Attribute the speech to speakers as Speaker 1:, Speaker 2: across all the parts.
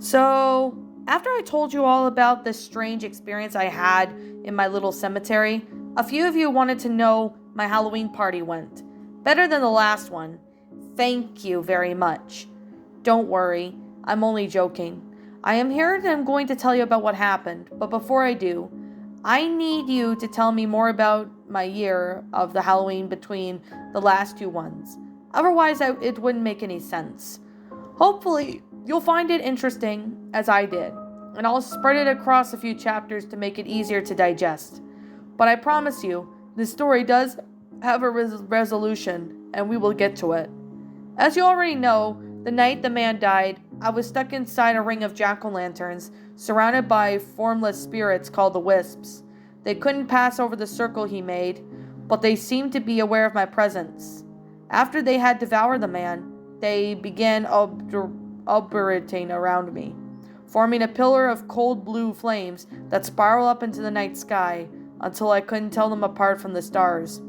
Speaker 1: So, after I told you all about this strange experience I had in my little cemetery, a few of you wanted to know my Halloween party went. Better than the last one. Thank you very much. Don't worry, I'm only joking. I am here and I'm going to tell you about what happened, but before I do, I need you to tell me more about my year of the Halloween between the last two ones. Otherwise, it wouldn't make any sense. Hopefully, you'll find it interesting, as I did, and I'll spread it across a few chapters to make it easier to digest. But I promise you, this story does have a resolution, and we will get to it. As you already know, the night the man died, I was stuck inside a ring of jack-o'-lanterns, surrounded by formless spirits called the Wisps. They couldn't pass over the circle he made, but they seemed to be aware of my presence. After they had devoured the man, they began orbiting around me, forming a pillar of cold blue flames that spiral up into the night sky until I couldn't tell them apart from the stars.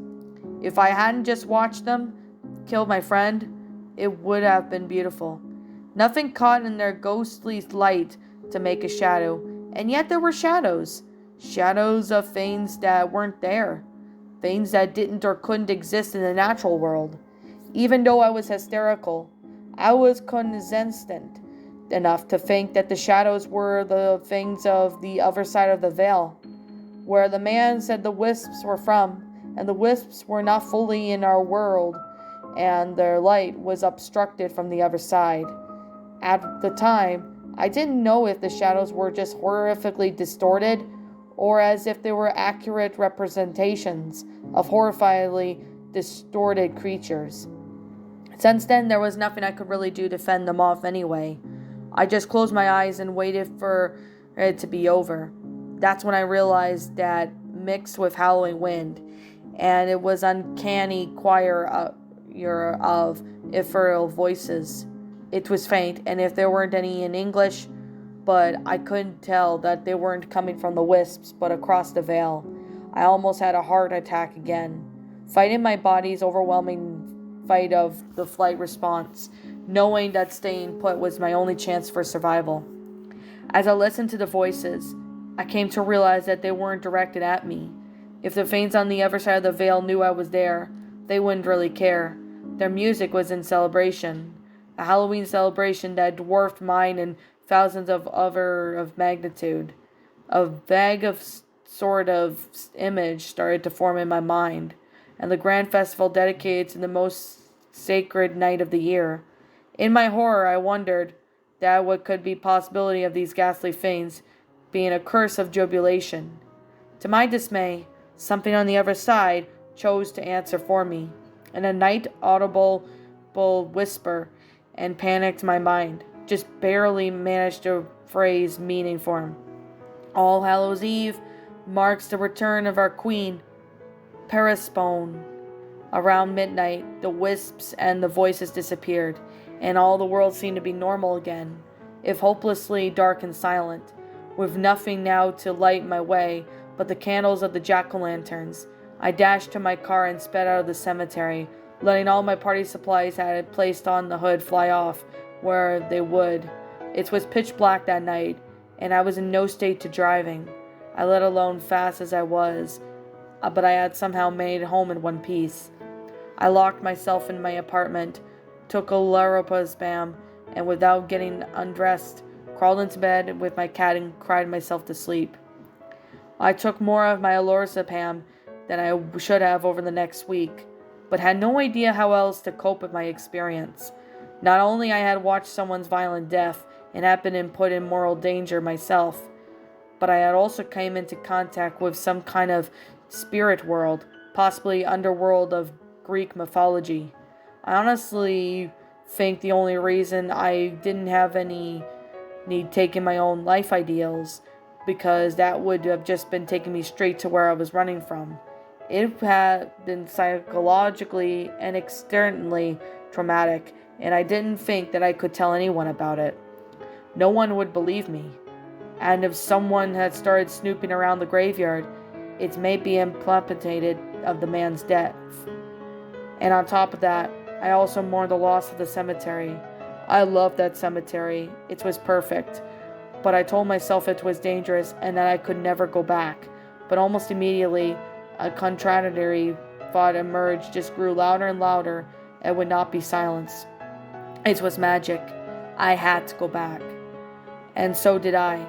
Speaker 1: If I hadn't just watched them kill my friend, it would have been beautiful. Nothing caught in their ghostly light to make a shadow, and yet there were shadows. Shadows of things that weren't there. Things that didn't or couldn't exist in the natural world. Even though I was hysterical, I was cognizant enough to think that the shadows were the things of the other side of the veil, where the man said the wisps were from, and the wisps were not fully in our world, and their light was obstructed from the other side. At the time, I didn't know if the shadows were just horrifically distorted, or as if they were accurate representations of horrifyingly distorted creatures. Since then, there was nothing I could really do to fend them off anyway. I just closed my eyes and waited for it to be over. That's when I realized that mixed with howling wind, and it was uncanny choir of ethereal voices. It was faint, and if there weren't any in English, but I couldn't tell that they weren't coming from the wisps, but across the veil. I almost had a heart attack again, fighting my body's overwhelming fight of the flight response, knowing that staying put was my only chance for survival. As I listened to the voices, I came to realize that they weren't directed at me. If the fiends on the other side of the veil knew I was there, they wouldn't really care. Their music was in celebration, a Halloween celebration that dwarfed mine and thousands of other of magnitude. A vague sort of image started to form in my mind, and the grand festival dedicated to the most sacred night of the year. In my horror, I wondered that what could be possibility of these ghastly things being a curse of jubilation. To my dismay, something on the other side chose to answer for me, in a night audible whisper, and panicked my mind. Just barely managed to phrase meaning for him. All Hallows Eve marks the return of our queen, Perispone. Around midnight, the wisps and the voices disappeared, and all the world seemed to be normal again, if hopelessly dark and silent, with nothing now to light my way but the candles of the jack-o'-lanterns. I dashed to my car and sped out of the cemetery, letting all my party supplies I had placed on the hood fly off where they would. It was pitch black that night, and I was in no state to driving, let alone fast as I was, but I had somehow made it home in one piece. I locked myself in my apartment, took a lorazepam, and without getting undressed, crawled into bed with my cat and cried myself to sleep. I took more of my lorazepam than I should have over the next week, but had no idea how else to cope with my experience. Not only I had watched someone's violent death and had been put in mortal danger myself, but I had also come into contact with some kind of spirit world, possibly underworld of Greek mythology. I honestly think the only reason I didn't have any need taking my own life ideals, because that would have just been taking me straight to where I was running from. It had been psychologically and externally traumatic, and I didn't think that I could tell anyone about it. No one would believe me. And if someone had started snooping around the graveyard, it may be implicated of the man's death. And on top of that, I also mourned the loss of the cemetery, I loved that cemetery. It was perfect. But I told myself it was dangerous and that I could never go back. But almost immediately, a contradictory thought emerged, just grew louder and louder, and would not be silenced. It was magic. I had to go back. And so did I.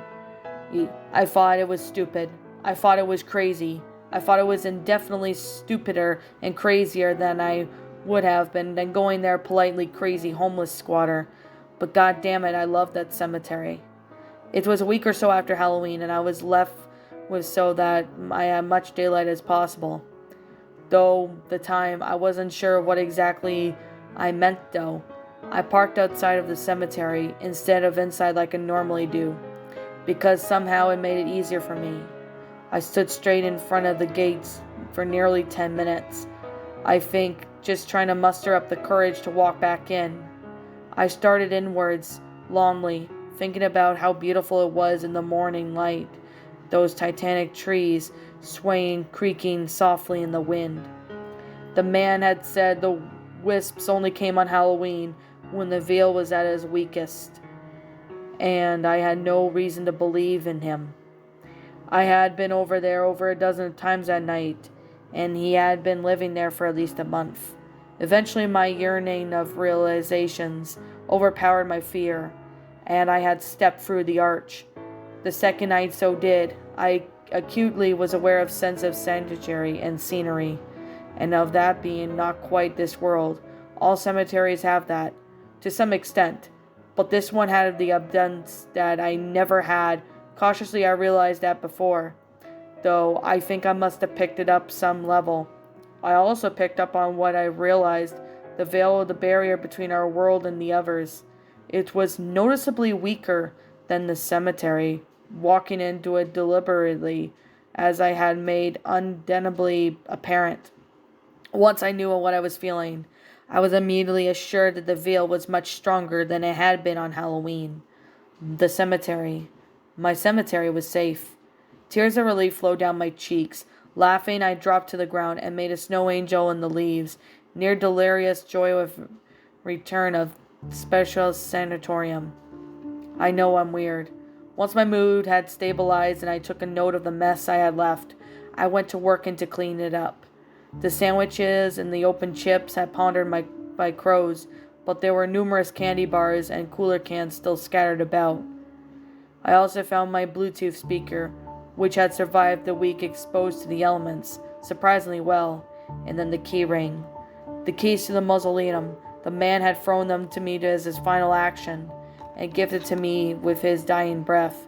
Speaker 1: I thought it was stupid. I thought it was crazy. I thought it was indefinitely stupider and crazier than I would have been than going there politely crazy homeless squatter. But god damn it, I loved that cemetery. It was a week or so after Halloween, and I was left with so that I had much daylight as possible. Though the time, I wasn't sure what exactly I meant though. I parked outside of the cemetery instead of inside like I normally do, because somehow it made it easier for me. I stood straight in front of the gates for nearly 10 minutes, I think, just trying to muster up the courage to walk back in. I started inwards, lonely, thinking about how beautiful it was in the morning light, those titanic trees swaying, creaking softly in the wind. The man had said the wisps only came on Halloween, when the veil was at its weakest, and I had no reason to believe in him. I had been over there over a dozen times that night, and he had been living there for at least a month. Eventually my yearning of realizations overpowered my fear, and I had stepped through the arch. The second I so did, I acutely was aware of sense of sanctuary and scenery, and of that being not quite this world. All cemeteries have that, to some extent, but this one had the abundance that I never had. Cautiously I realized that before, though I think I must have picked it up some level. I also picked up on what I realized, the veil of the barrier between our world and the others. It was noticeably weaker than the cemetery, walking into it deliberately, as I had made undeniably apparent. Once I knew what I was feeling, I was immediately assured that the veil was much stronger than it had been on Halloween. The cemetery. My cemetery was safe. Tears of relief flowed down my cheeks. Laughing, I dropped to the ground and made a snow angel in the leaves, near delirious joy of return of special sanatorium. I know I'm weird. Once my mood had stabilized and I took a note of the mess I had left, I went to work to clean it up. The sandwiches and the open chips had pondered by crows, but there were numerous candy bars and cooler cans still scattered about. I also found my Bluetooth speaker, which had survived the week exposed to the elements, surprisingly well, and then the key ring. The keys to the mausoleum. The man had thrown them to me as his final action, and gifted to me with his dying breath.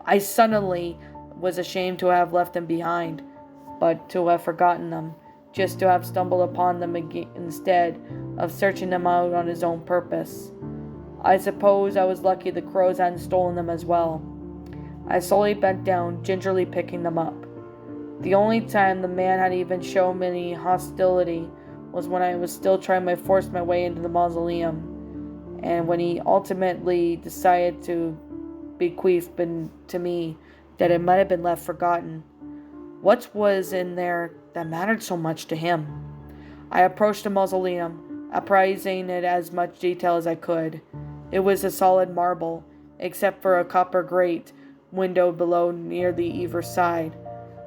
Speaker 1: I suddenly was ashamed to have left them behind, but to have forgotten them, just to have stumbled upon them again instead of searching them out on his own purpose. I suppose I was lucky the crows hadn't stolen them as well. I slowly bent down, gingerly picking them up. The only time the man had even shown any hostility was when I was still trying to force my way into the mausoleum, and when he ultimately decided to bequeath to me that it might have been left forgotten. What was in there that mattered so much to him? I approached the mausoleum, appraising it as much detail as I could. It was a solid marble, except for a copper grate window below near the either side,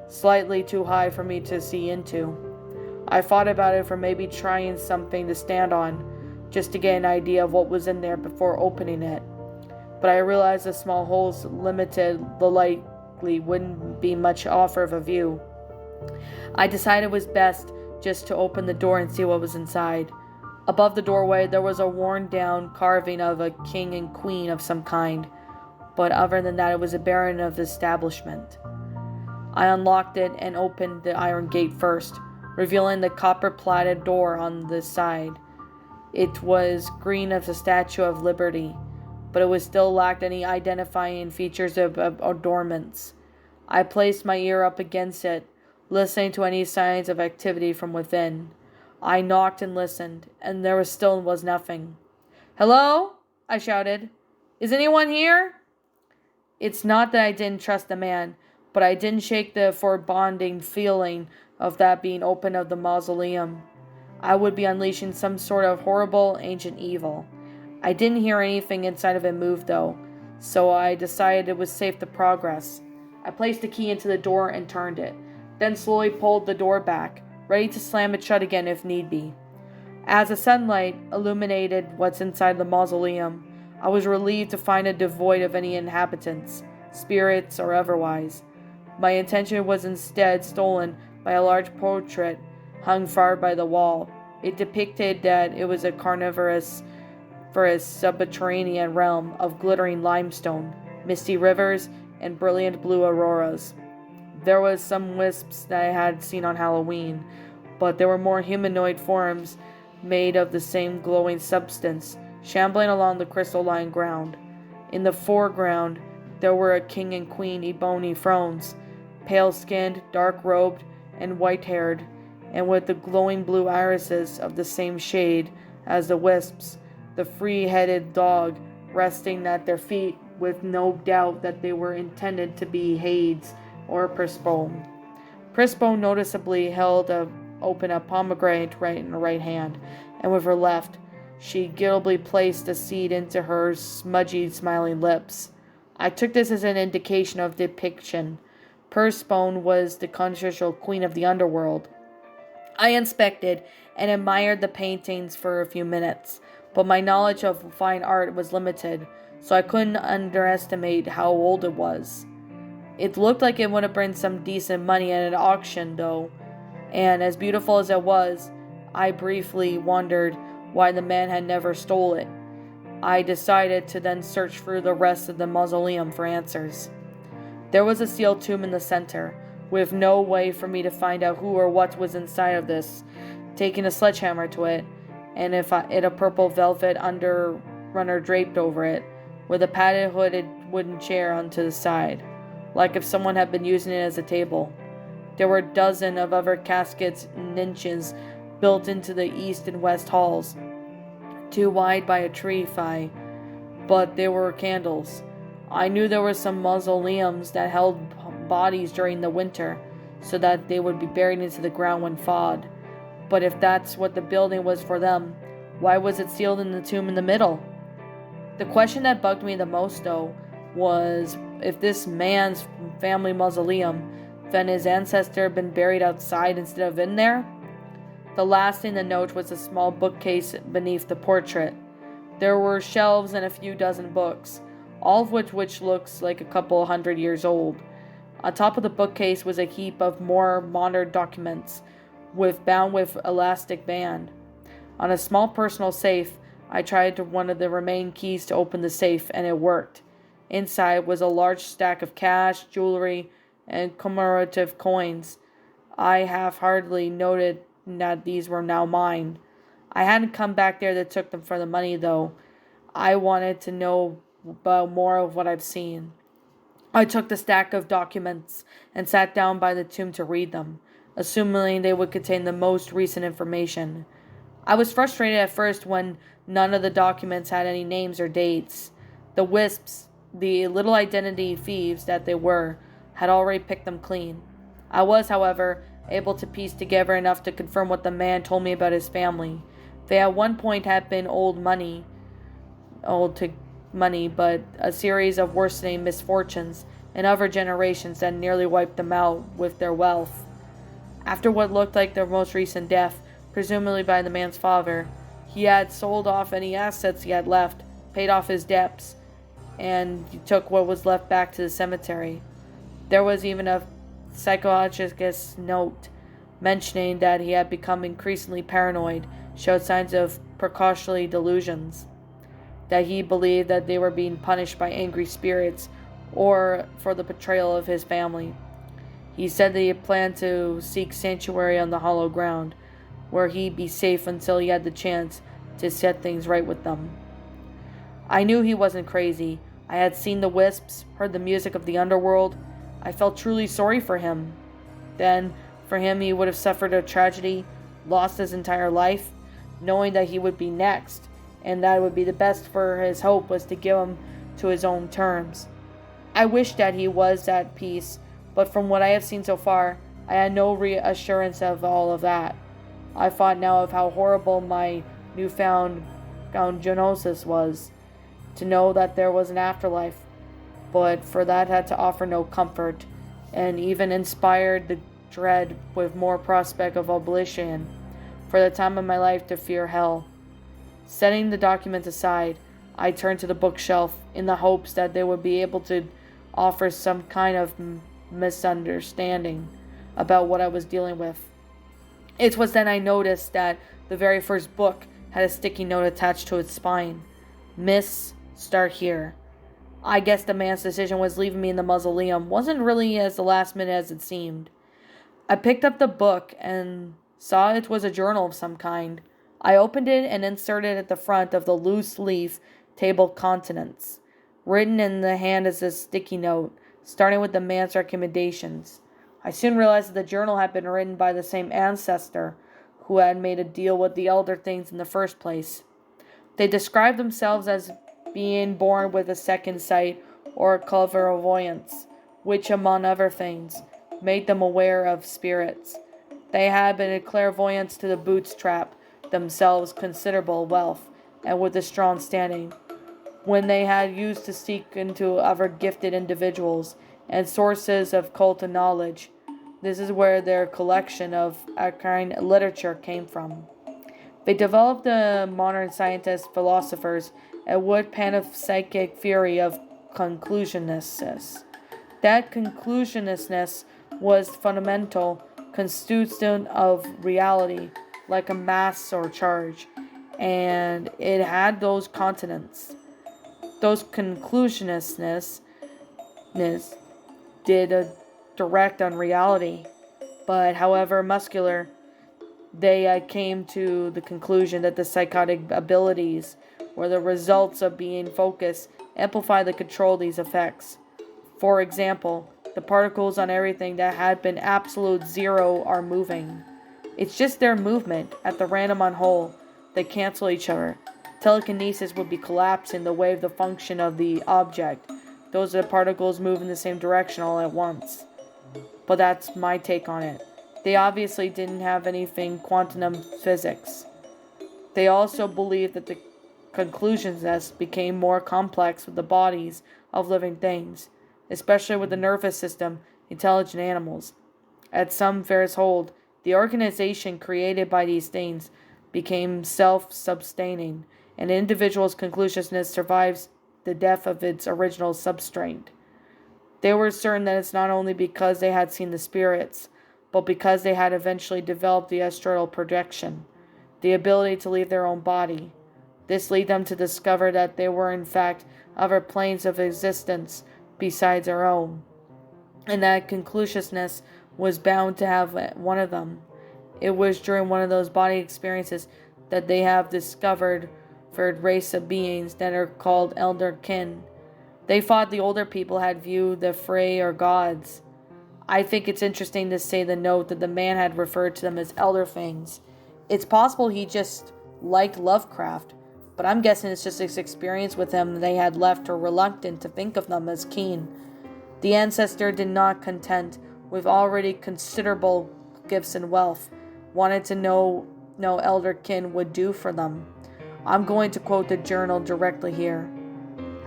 Speaker 1: slightly too high for me to see into. I thought about it for maybe trying something to stand on, just to get an idea of what was in there before opening it. But I realized the small holes limited the likely wouldn't be much offer of a view. I decided it was best just to open the door and see what was inside. Above the doorway there was a worn-down carving of a king and queen of some kind, but other than that it was a baron of the establishment. I unlocked it and opened the iron gate first, revealing the copper-plated door on the side. It was green as a Statue of Liberty, but it was still lacked any identifying features of adornments. I placed my ear up against it, listening to any signs of activity from within. I knocked and listened, and there still was nothing. "Hello?" I shouted. "Is anyone here?" It's not that I didn't trust the man, but I didn't shake the foreboding feeling of that being open of the mausoleum. I would be unleashing some sort of horrible ancient evil. I didn't hear anything inside of it move though, so I decided it was safe to progress. I placed the key into the door and turned it, then slowly pulled the door back, ready to slam it shut again if need be. As the sunlight illuminated what's inside the mausoleum, I was relieved to find it devoid of any inhabitants, spirits or otherwise. My attention was instead stolen by a large portrait hung far by the wall. It depicted that it was a carnivorous subterranean realm of glittering limestone, misty rivers, and brilliant blue auroras. There was some wisps that I had seen on Halloween, but there were more humanoid forms made of the same glowing substance, shambling along the crystalline ground. In the foreground, there were a king and queen ebony thrones, pale-skinned, dark-robed, and white-haired, and with the glowing blue irises of the same shade as the wisps, the free-headed dog resting at their feet, with no doubt that they were intended to be Hades or Prispone. Prispone noticeably held open a pomegranate in her right hand, and with her left, she guiltily placed a seed into her smudgy, smiling lips. I took this as an indication of depiction. Prispone was the controversial queen of the underworld. I inspected and admired the paintings for a few minutes, but my knowledge of fine art was limited, so I couldn't underestimate how old it was. It looked like it would have been some decent money at an auction, though, and as beautiful as it was, I briefly wondered why the man had never stole it. I decided to then search through the rest of the mausoleum for answers. There was a sealed tomb in the center, with no way for me to find out who or what was inside of this. Taking a sledgehammer to it, and a purple velvet underrunner draped over it, with a padded hooded wooden chair onto the side, like if someone had been using it as a table. There were a dozen of other caskets and niches built into the east and west halls, too wide by a tree thigh, but they were candles. I knew there were some mausoleums that held bodies during the winter, so that they would be buried into the ground when thawed. But if that's what the building was for them, why was it sealed in the tomb in the middle? The question that bugged me the most, though, was if this man's family mausoleum, then his ancestor had been buried outside instead of in there? The last thing to note was a small bookcase beneath the portrait. There were shelves and a few dozen books, all of which looks like a couple 100 years old. On top of the bookcase was a heap of more modern documents, bound with elastic band. On a small personal safe, I tried one of the remaining keys to open the safe, and it worked. Inside was a large stack of cash, jewelry, and commemorative coins. I half-heartedly noted that these were now mine. I hadn't come back there to took them for the money, though. I wanted to know about more of what I've seen. I took the stack of documents and sat down by the tomb to read them, assuming they would contain the most recent information. I was frustrated at first when none of the documents had any names or dates. The wisps, the little identity thieves that they were, had already picked them clean. I was, however, able to piece together enough to confirm what the man told me about his family. They at one point had been old to money, but a series of worsening misfortunes in other generations that nearly wiped them out with their wealth. After what looked like their most recent death, presumably by the man's father, he had sold off any assets he had left, paid off his debts, and took what was left back to the cemetery. There was even a psychologist's note mentioning that he had become increasingly paranoid, showed signs of precocious delusions, that he believed that they were being punished by angry spirits or for the betrayal of his family. He said that he had planned to seek sanctuary on the hollow ground, where he'd be safe until he had the chance to set things right with them. I knew he wasn't crazy. I had seen the wisps, heard the music of the underworld. I felt truly sorry for him. Then, for him, he would have suffered a tragedy, lost his entire life, knowing that he would be next, and that it would be the best for his hope was to give him to his own terms. I wished that he was at peace, but from what I have seen so far, I had no reassurance of all of that. I thought now of how horrible my newfound genosis was, to know that there was an afterlife, but for that had to offer no comfort, and even inspired the dread with more prospect of oblivion, for the time of my life to fear hell. Setting the document aside, I turned to the bookshelf in the hopes that they would be able to offer some kind of misunderstanding about what I was dealing with. It was then I noticed that the very first book had a sticky note attached to its spine. Miss, start here. I guess the man's decision was leaving me in the mausoleum wasn't really as the last minute as it seemed. I picked up the book and saw it was a journal of some kind. I opened it and inserted at the front of the loose leaf table contents. Written in the hand is a sticky note, starting with the man's recommendations. I soon realized that the journal had been written by the same ancestor who had made a deal with the elder things in the first place. They described themselves as being born with a second sight or clairvoyance, which, among other things, made them aware of spirits. They had been a clairvoyance to the bootstrap, themselves considerable wealth, and with a strong standing, when they had used to seek into other gifted individuals and sources of cult knowledge. This is where their collection of arcane literature came from. They developed the modern scientists, philosophers, a wood panpsychic theory of conclusiveness. That conclusiveness was fundamental constituent of reality, like a mass or charge, and it had those continents. Those conclusiveness did a direct on reality, but however muscular, they came to the conclusion that the psychotic abilities were the results of being focused, amplify the control these effects. For example, the particles on everything that had been absolute zero are moving. It's just their movement at the random on whole. They cancel each other. Telekinesis would be collapsing the way of the function of the object. Those are the particles move in the same direction all at once. But that's my take on it. They obviously didn't have anything quantum physics. They also believed that the conclusions became more complex with the bodies of living things, especially with the nervous system, intelligent animals. At some threshold, the organization created by these things became self-sustaining, and an individual's conclusiveness survives the death of its original substrate. They were certain that it's not only because they had seen the spirits, but because they had eventually developed the astral projection, the ability to leave their own body. This led them to discover that there were in fact other planes of existence besides our own, and that conclusiveness was bound to have one of them. It was during one of those body experiences that they have discovered a race of beings that are called elder kin. They thought the older people had viewed the Frey or gods. I think it's interesting to say the note that the man had referred to them as elder things. It's possible he just liked Lovecraft, but I'm guessing it's just his experience with him they had left her reluctant to think of them as kin. The ancestor did not content with already considerable gifts and wealth, wanted to know no elder kin would do for them. I'm going to quote the journal directly here.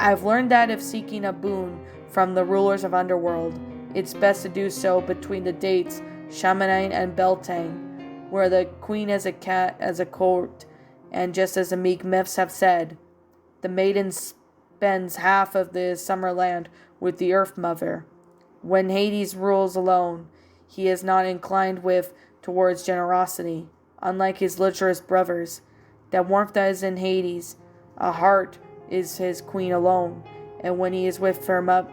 Speaker 1: I've learned that if seeking a boon from the rulers of Underworld, it's best to do so between the dates Chamonix and Beltane, where the queen has a cat as a court, and just as the meek myths have said, the maiden spends half of the summer land with the Earth Mother. When Hades rules alone, he is not inclined towards generosity, unlike his lecherous brothers. That warmth that is in Hades, a heart is his queen alone, and when he is with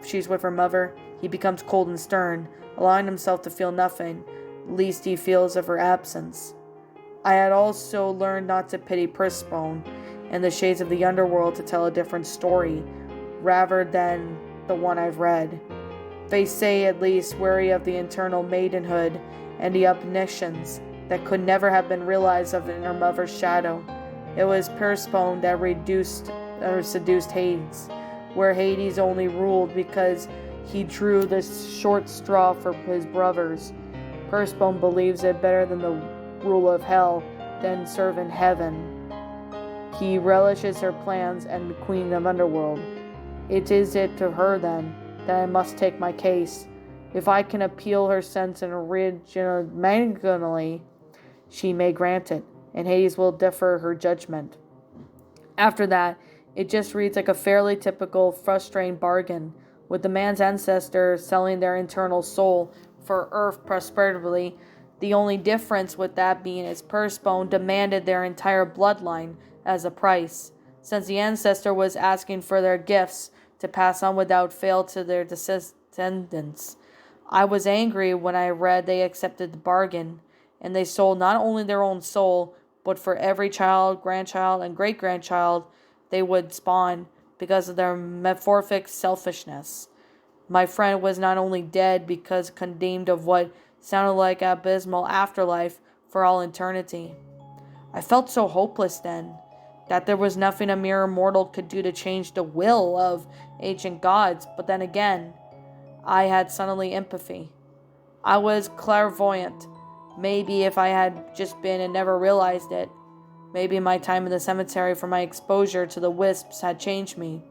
Speaker 1: she's with her mother, he becomes cold and stern, allowing himself to feel nothing, least he feels of her absence. I had also learned not to pity Persephone and the shades of the underworld to tell a different story, rather than the one I've read. They say, at least, wary of the eternal maidenhood and the omniscience that could never have been realized of in her mother's shadow. It was Persephone that seduced Hades, where Hades only ruled because he drew the short straw for his brothers. Persephone believes it better than the rule of hell than serve in heaven. He relishes her plans and the queen of underworld. It is it to her, then, that I must take my case. If I can appeal her sense and originally, she may grant it, and Hades will defer her judgment. After that, it just reads like a fairly typical frustrating bargain, with the man's ancestors selling their internal soul for earth prosperity. The only difference with that being his purse bone demanded their entire bloodline as a price, since the ancestor was asking for their gifts to pass on without fail to their descendants. I was angry when I read they accepted the bargain, and they sold not only their own soul, but for every child, grandchild, and great-grandchild they would spawn because of their metaphoric selfishness. My friend was not only dead because condemned of what sounded like abysmal afterlife for all eternity. I felt so hopeless then, that there was nothing a mere mortal could do to change the will of ancient gods, but then again, I had suddenly empathy. I was clairvoyant. Maybe if I had just been and never realized it, maybe my time in the cemetery for my exposure to the wisps had changed me.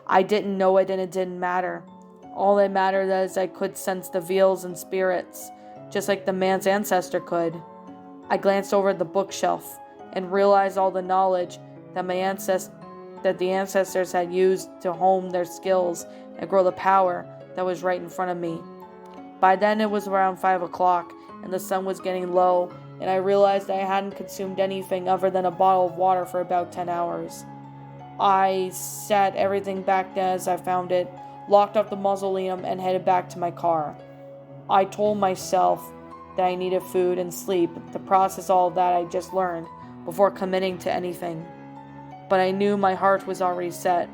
Speaker 1: I didn't know it, and it didn't matter. All that mattered is I could sense the veils and spirits, just like the man's ancestor could. I glanced over at the bookshelf and realized all the knowledge that the ancestors had used to hone their skills and grow the power that was right in front of me. By then it was around 5 o'clock, and the sun was getting low, and I realized I hadn't consumed anything other than a bottle of water for about 10 hours. I set everything back as I found it, locked up the mausoleum, and headed back to my car. I told myself that I needed food and sleep to process all that I just learned before committing to anything. But I knew my heart was already set.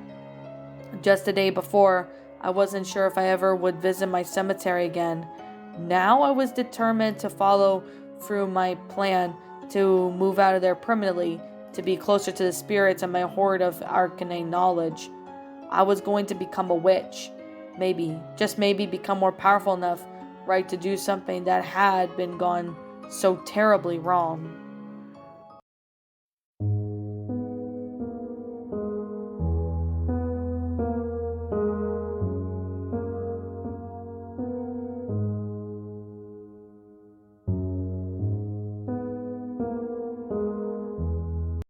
Speaker 1: Just the day before, I wasn't sure if I ever would visit my cemetery again. Now I was determined to follow through my plan to move out of there permanently, to be closer to the spirits and my hoard of arcane knowledge. I was going to become a witch. Maybe, just maybe, become more powerful enough, right, to do something that had been gone so terribly wrong.